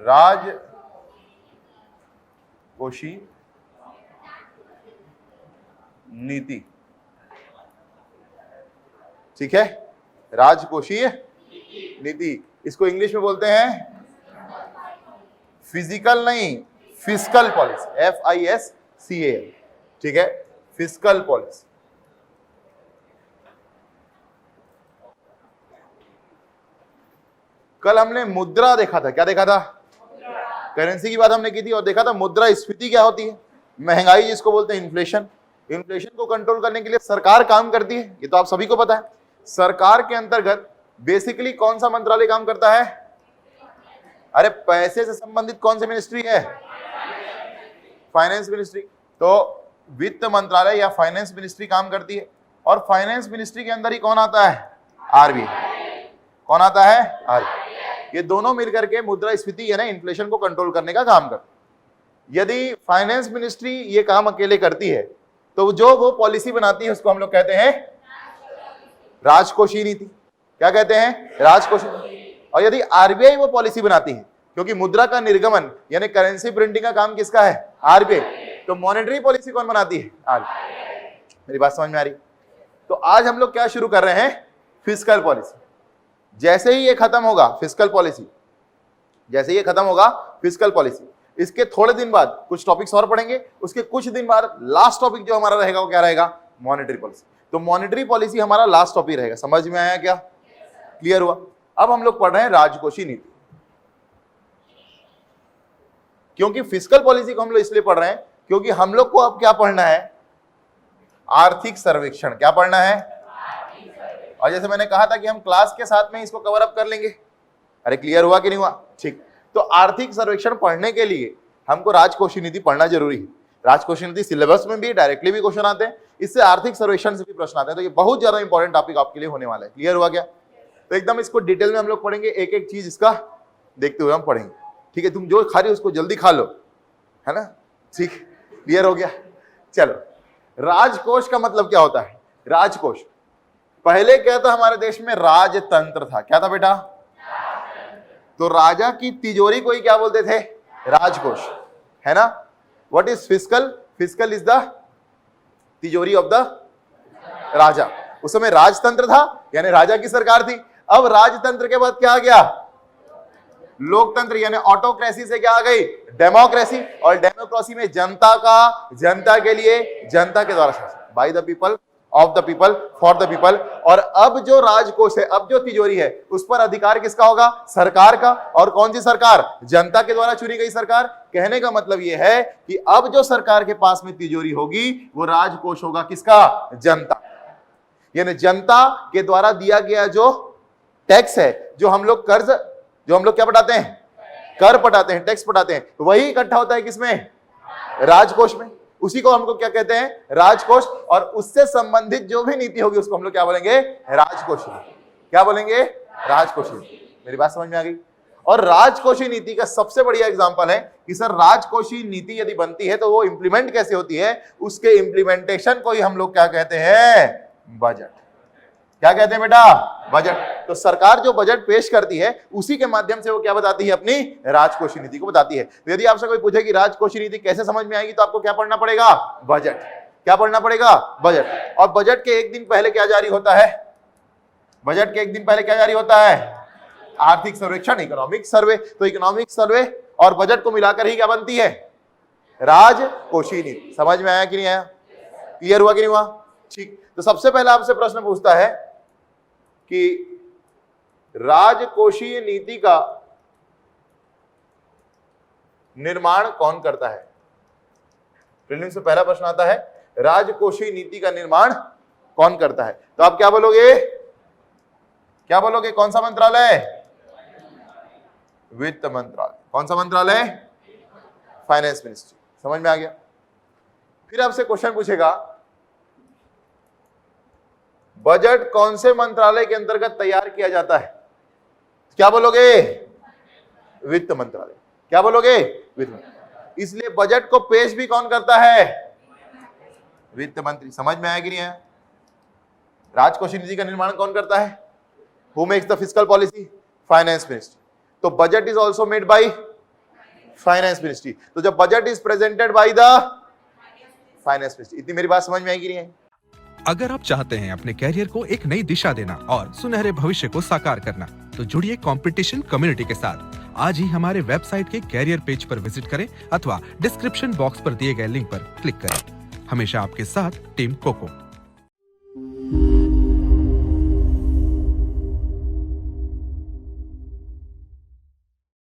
राजकोषीय नीति। ठीक है, राजकोषीय नीति, इसको इंग्लिश में बोलते हैं फिजिकल नहीं, फिस्कल पॉलिसी, FISCAL। ठीक है, फिस्कल पॉलिसी। कल हमने मुद्रा देखा था, क्या देखा था? करेंसी की बात हमने की थी और देखा था मुद्रास्फीति क्या होती है, महंगाई जिसको बोलते हैं इन्फ्लेशन। इन्फ्लेशन को कंट्रोल करने के लिए सरकार काम करती है, ये तो आप सभी को पता है। सरकार के अंतर्गत बेसिकली कौन सा मंत्रालय काम करता है? अरे पैसे से संबंधित कौन सी मिनिस्ट्री है? Finance ministry. तो वित्त मंत्रालय या फाइनेंस मिनिस्ट्री काम करती है और फाइनेंस मिनिस्ट्री के अंदर ही कौन आता है? RBI। कौन आता है? RBI। ये दोनों मिलकर के मुद्रास्फीति यानी इन्फ्लेशन को कंट्रोल करने का काम करते हैं। यदि फाइनेंस मिनिस्ट्री ये काम अकेले करती है तो जो वो पॉलिसी बनाती है उसको हम लोग कहते हैं राजकोषीय नीति। क्या कहते हैं? राजकोषीय नीति। और यदि RBI वो पॉलिसी बनाती है, क्योंकि मुद्रा का निर्गमन यानी करेंसी प्रिंटिंग का काम किसका है? RBI। तो मॉनेटरी पॉलिसी कौन बनाती है? RBI। मेरी बात समझ में आ रही? तो आज हम लोग क्या शुरू कर रहे हैं? Fiscal policy. जैसे ही ये खत्म होगा फिस्कल पॉलिसी, जैसे ये खत्म होगा फिस्कल पॉलिसी, इसके थोड़े दिन बाद कुछ टॉपिक्स और पढ़ेंगे, उसके कुछ दिन बाद लास्ट टॉपिक जो हमारा रहेगा वो क्या रहेगा? Monetary policy. तो मॉनेटरी पॉलिसी हमारा लास्ट टॉपिक रहेगा। समझ में आया क्या? क्लियर हुआ? अब हम लोग पढ़ रहे हैं राजकोषीय नीति। क्योंकि फिस्कल पॉलिसी को हम लोग इसलिए पढ़ रहे हैं क्योंकि हम लोग को अब क्या पढ़ना है? आर्थिक सर्वेक्षण। क्या पढ़ना है? और जैसे मैंने कहा था कि हम क्लास के साथ में इसको कवर अप कर लेंगे। अरे क्लियर हुआ कि नहीं हुआ? ठीक। तो आर्थिक सर्वेक्षण पढ़ने के लिए हमको राजकोषीय नीति पढ़ना जरूरी है। राजकोषीय नीति सिलेबस में भी डायरेक्टली भी क्वेश्चन आते हैं, इससे आर्थिक सर्वेक्षण से भी प्रश्न आते हैं। तो ये बहुत ज्यादा इंपॉर्टेंट टॉपिक आपके लिए होने वाला है। क्लियर हुआ क्या? तो एकदम इसको डिटेल में हम लोग पढ़ेंगे, एक एक चीज इसका देखते हुए हम पढ़ेंगे। ठीक है, तुम जो खा रही हो उसको जल्दी खा लो, है ना? ठीक, क्लियर हो गया? चलो, राजकोष का मतलब क्या होता है? राजकोष पहले क्या था? हमारे देश में राजतंत्र था। क्या था बेटा? तो राजा की तिजोरी को ही क्या बोलते थे? राजकोष, है ना? What is fiscal? Fiscal is the तिजोरी ऑफ द राजा। उस समय राजतंत्र था यानी राजा की सरकार थी। अब राजतंत्र के बाद क्या आ गया? लोकतंत्र यानी ऑटोक्रेसी से क्या आ गई? डेमोक्रेसी। और डेमोक्रेसी में जनता का, जनता के लिए, जनता के द्वारा शासन, by the people, of the people, for the people. और अब जो राजकोष है, अब जो तिजोरी है, उस पर अधिकार किसका होगा? सरकार का। और कौन सी सरकार? जनता के द्वारा चुनी गई सरकार। कहने का मतलब यह है कि अब जो सरकार के पास में तिजोरी होगी वो राजकोष होगा। किसका? जनता। यानी जनता के द्वारा दिया गया जो टैक्स है, जो हम लोग कर्ज, जो हम लोग क्या पटाते हैं? कर पटाते हैं, टैक्स पटाते हैं, वही इकट्ठा होता है किसमें? राजकोष में। उसी को हमको क्या कहते हैं? राजकोष। और उससे संबंधित जो भी नीति होगी उसको हम लोग क्या बोलेंगे? राजकोषीय। क्या बोलेंगे? राजकोषीय। मेरी बात समझ में आ गई? और राजकोषीय नीति का सबसे बढ़िया एग्जांपल है कि सर राजकोषीय नीति यदि बनती है तो वो इंप्लीमेंट कैसे होती है? उसके इंप्लीमेंटेशन को ही हम लोग क्या कहते हैं? बजट। क्या कहते हैं बेटा? बजट। तो सरकार जो बजट पेश करती है उसी के माध्यम से वो क्या बताती है? अपनी राजकोषीय नीति को बताती है। तो यदि आपसे कोई पूछे कि राजकोषीय नीति कैसे समझ में आएगी, तो आपको क्या पढ़ना पड़ेगा? बजट। क्या पढ़ना पड़ेगा? बजट। और बजट के एक दिन पहले क्या जारी होता है? बजट के एक दिन पहले क्या जारी होता है? आर्थिक सर्वेक्षण, इकोनॉमिक सर्वे। तो इकोनॉमिक सर्वे और बजट को मिलाकर ही क्या बनती है? राजकोषीय नीति। समझ में आया कि नहीं आया? क्लियर हुआ कि नहीं हुआ? ठीक। तो सबसे पहले आपसे प्रश्न पूछता है कि राजकोषीय नीति का निर्माण कौन करता है? प्रीलिम्स से पहला प्रश्न आता है, राजकोषीय नीति का निर्माण कौन करता है? तो आप क्या बोलोगे? क्या बोलोगे? कौन सा मंत्रालय? वित्त मंत्रालय। कौन सा मंत्रालय? Finance ministry. समझ में आ गया? फिर आपसे क्वेश्चन पूछेगा, बजट कौन से मंत्रालय के अंतर्गत तैयार किया जाता है? क्या बोलोगे? वित्त मंत्रालय। क्या बोलोगे? वित्त मंत्रालय। इसलिए बजट को पेश भी कौन करता है? वित्त मंत्री। समझ में आया कि नहीं आया? राजकोषीय नीति का निर्माण कौन करता है? Who makes the fiscal policy? Finance ministry. तो budget is also made by finance ministry. तो जब budget is presented by the finance ministry. इतनी मेरी बात समझ में आई कि नहीं आई? अगर आप चाहते हैं अपने कैरियर को एक नई दिशा देना और सुनहरे भविष्य को साकार करना, तो जुड़िए कंपटीशन कम्युनिटी के साथ। आज ही हमारे वेबसाइट के कैरियर पेज पर विजिट करें अथवा डिस्क्रिप्शन बॉक्स पर दिए गए लिंक पर क्लिक करें। हमेशा आपके साथ टीम कोको।